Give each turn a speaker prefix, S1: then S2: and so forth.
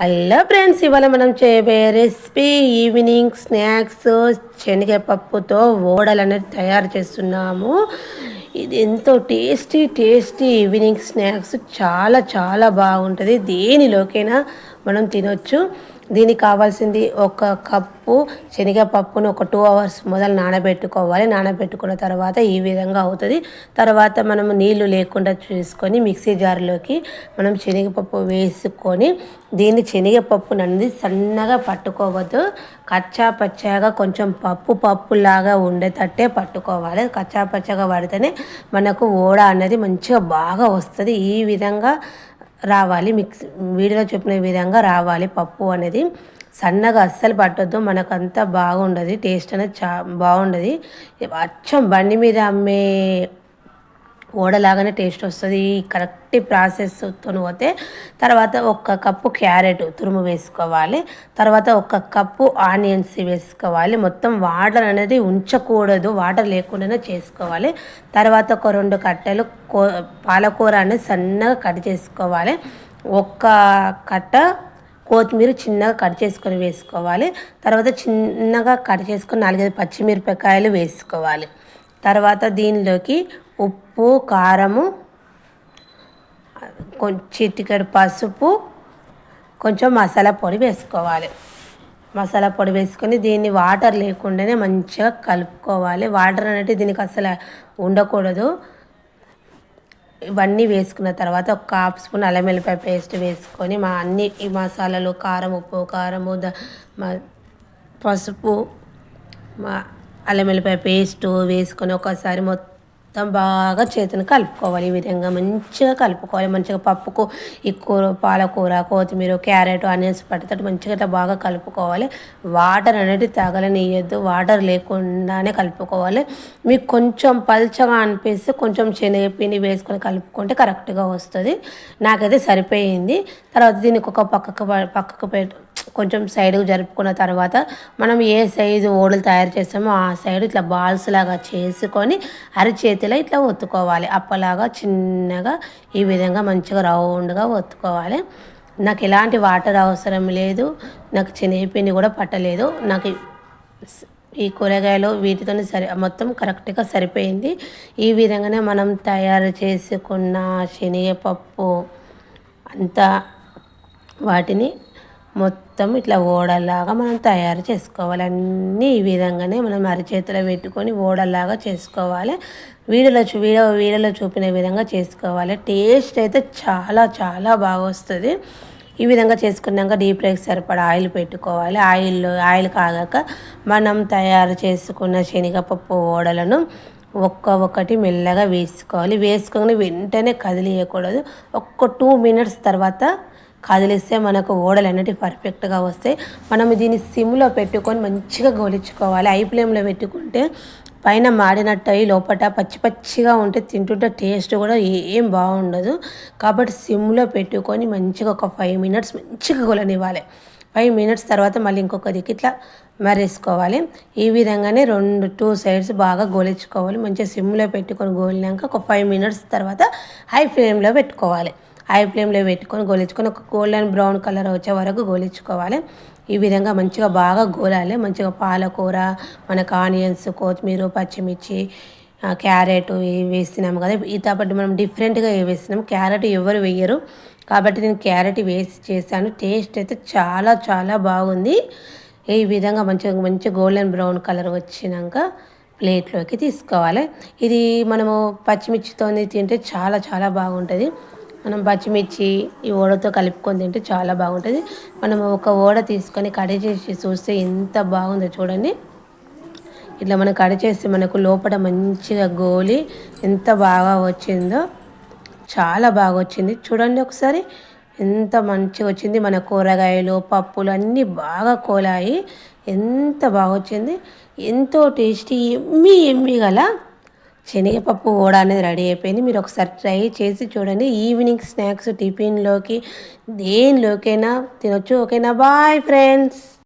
S1: Hello friends, ఇవాళ మనం చేయబోయే రెసిపీ ఈవినింగ్ స్నాక్స్ శనగపప్పుతో ఓడలు అనేది తయారు చేస్తున్నాము. ఇది ఎంతో టేస్టీ టేస్టీ ఈవినింగ్ స్నాక్స్, చాలా చాలా బాగుంటుంది. దేనిలోకైనా మనం తినొచ్చు. దీనికి కావాల్సింది ఒక కప్పు శనగపప్పును ఒక 2 అవర్స్ మొదలు నానబెట్టుకోవాలి. నానబెట్టుకున్న తర్వాత ఈ విధంగా అవుతుంది. తర్వాత మనము నీళ్లు లేకుండా చూసుకొని మిక్సీ జార్లోకి మనం శనగపప్పు వేసుకొని దీన్ని శనగపప్పును అనేది సన్నగా పట్టుకోవద్దు. కచ్చా పచ్చాగా కొంచెం పప్పులాగా ఉండేటట్టే పట్టుకోవాలి. కచ్చా పచ్చగా పడితేనే మనకు ఓడ అనేది మంచిగా బాగా వస్తుంది. ఈ విధంగా రావాలి. వీడియోలో చెప్పిన విధంగా రావాలి. పప్పు అనేది సన్నగా అస్సలు పట్టొద్దు, మనకంతా బాగుండదు. టేస్ట్ అనేది బాగుండదు. అచ్చం బండి మీద అమ్మే ఓడలాగానే టేస్ట్ వస్తుంది. కరెక్ట్ ప్రాసెస్తో పోతే తర్వాత ఒక కప్పు క్యారెట్ తురుము వేసుకోవాలి. తర్వాత ఒక కప్పు ఆనియన్స్ వేసుకోవాలి. మొత్తం వాటర్ అనేది ఉంచకూడదు, వాటర్ లేకుండానే చేసుకోవాలి. తర్వాత ఒక 2 కట్టెలు పాలకూర అనేది సన్నగా కట్ చేసుకోవాలి. ఒక్క కట్ట కొత్తిమీర చిన్నగా కట్ చేసుకొని వేసుకోవాలి. తర్వాత చిన్నగా కట్ చేసుకొని 4-5 పచ్చిమిరపకాయలు వేసుకోవాలి. తర్వాత దీనిలోకి ఉప్పు, కారము, చిటికెడు పసుపు, కొంచెం మసాలా పొడి వేసుకోవాలి. మసాలా పొడి వేసుకొని దీన్ని వాటర్ లేకుండానే మంచిగా కలుపుకోవాలి. వాటర్ అనేది దీనికి అసలు ఉండకూడదు. ఇవన్నీ వేసుకున్న తర్వాత ఒక 1/2 స్పూన్ అల్లం వెల్లిపాయ పేస్ట్ వేసుకొని అన్ని ఈ మసాలాలు కారం, ఉప్పు, కారము, పసుపు, అల్లం వెల్లిపాయ పేస్టు వేసుకొని ఒకసారి మొత్తం బాగా చేతిని కలుపుకోవాలి. ఈ విధంగా మంచిగా కలుపుకోవాలి. మంచిగా పప్పుకు ఈ పాలకూర, కొత్తిమీర, క్యారెట్, ఆనియన్స్ పట్టేటట్టు మంచిగా ఇట్లా బాగా కలుపుకోవాలి. వాటర్ అనేది తగలనియద్దు, వాటర్ లేకుండానే కలుపుకోవాలి. మీకు కొంచెం పల్చగా అనిపిస్తే కొంచెం శనగపిండి వేసుకొని కలుపుకుంటే కరెక్ట్గా వస్తుంది. నాకైతే సరిపోయింది. తర్వాత దీనికి ఒక పక్కకు కొంచెం సైడ్కు జరుపుకున్న తర్వాత మనం ఏ సైజు ఓడలు తయారు చేస్తామో ఆ సైడ్ ఇట్లా బాల్స్ లాగా చేసుకొని అరిచేతిలో ఇట్లా ఒత్తుకోవాలి. అప్పలాగా చిన్నగా ఈ విధంగా మంచిగా రౌండ్గా ఒత్తుకోవాలి. నాకు ఎలాంటి వాటర్ అవసరం లేదు, నాకు శనగపిండి కూడా పట్టలేదు. నాకు ఈ కూరగాయలు వీటితో మొత్తం కరెక్ట్గా సరిపోయింది. ఈ విధంగానే మనం తయారు చేసుకున్న శనగపప్పు అంతా వాటిని మొత్తం ఇట్లా ఓడలాగా మనం తయారు చేసుకోవాలి. అన్నీ ఈ విధంగానే మనం అరిచేతిలో పెట్టుకొని ఓడలాగా చేసుకోవాలి. వీడియోలో చూపిన విధంగా చేసుకోవాలి. టేస్ట్ అయితే చాలా చాలా బాగా వస్తుంది. ఈ విధంగా చేసుకున్నాక డీప్ ఫ్రైకి సరిపడా ఆయిల్ పెట్టుకోవాలి. ఆయిల్ కాగాక మనం తయారు చేసుకున్న శనగపప్పు ఓడలను ఒక్కొక్కటి మెల్లగా వేసుకోవాలి. వేసుకొని వెంటనే కదిలియకూడదు. 2 మినిట్స్ తర్వాత కదిలిస్తే మనకు ఓడలు అనేవి పర్ఫెక్ట్గా వస్తాయి. మనం దీన్ని సిమ్లో పెట్టుకొని మంచిగా గోలించుకోవాలి. హై ఫ్లేమ్లో పెట్టుకుంటే పైన మాడినట్టు అయ్యి లోపల పచ్చిగా ఉంటే తింటుంటే టేస్ట్ కూడా ఏం బాగుండదు. కాబట్టి సిమ్లో పెట్టుకొని మంచిగా ఒక 5 మినిట్స్ మంచిగా గోలనివ్వాలి. 5 మినిట్స్ తర్వాత మళ్ళీ ఇంకొక దిక్కు ఇట్లా మరేసుకోవాలి. ఈ విధంగానే 2 సైడ్స్ బాగా గోలించుకోవాలి. మంచిగా సిమ్లో పెట్టుకొని గోలినాక ఒక 5 మినిట్స్ తర్వాత హై ఫ్లేమ్లో పెట్టుకోవాలి. హై ఫ్లేమ్లో పెట్టుకొని గోలించుకొని ఒక గోల్డెన్ బ్రౌన్ కలర్ వచ్చే వరకు గోలించుకోవాలి. ఈ విధంగా మంచిగా బాగా గోలాలి. మంచిగా పాలకూర, మనకు ఆనియన్స్, కొత్తిమీర, పచ్చిమిర్చి, క్యారెట్ వేస్తున్నాము కదా. కాబట్టి మనం డిఫరెంట్గా వేస్తున్నాము. క్యారెట్ ఎవరు వేయరు కాబట్టి నేను క్యారెట్ వేసి చేశాను. టేస్ట్ అయితే చాలా చాలా బాగుంది. ఈ విధంగా మంచి గోల్డెన్ బ్రౌన్ కలర్ వచ్చినాక ప్లేట్లోకి తీసుకోవాలి. ఇది మనము పచ్చిమిర్చితో తింటే చాలా చాలా బాగుంటుంది. మనం పచ్చిమిర్చి ఈ ఓడతో కలుపుకొని తింటే చాలా బాగుంటుంది. మనం ఒక ఓడ తీసుకొని కడి చేసి చూస్తే ఎంత బాగుందో చూడండి. ఇట్లా మనం కడి చేస్తే మనకు లోపల మంచిగా గోలి ఎంత బాగా వచ్చిందో, చాలా బాగా వచ్చింది. చూడండి ఒకసారి ఎంత మంచిగా వచ్చింది. మన కూరగాయలు, పప్పులు అన్నీ బాగా కోలాయి. ఎంత బాగా వచ్చింది. ఎంతో టేస్టీ ఎమ్మి గల శనగపప్పు ఓడ అనేది రెడీ అయిపోయింది. మీరు ఒకసారి ట్రై చేసి చూడండి. ఈవినింగ్ స్నాక్స్ టిఫిన్లోకి దేనిలోకైనా తినొచ్చు. ఓకేనా? Bye friends.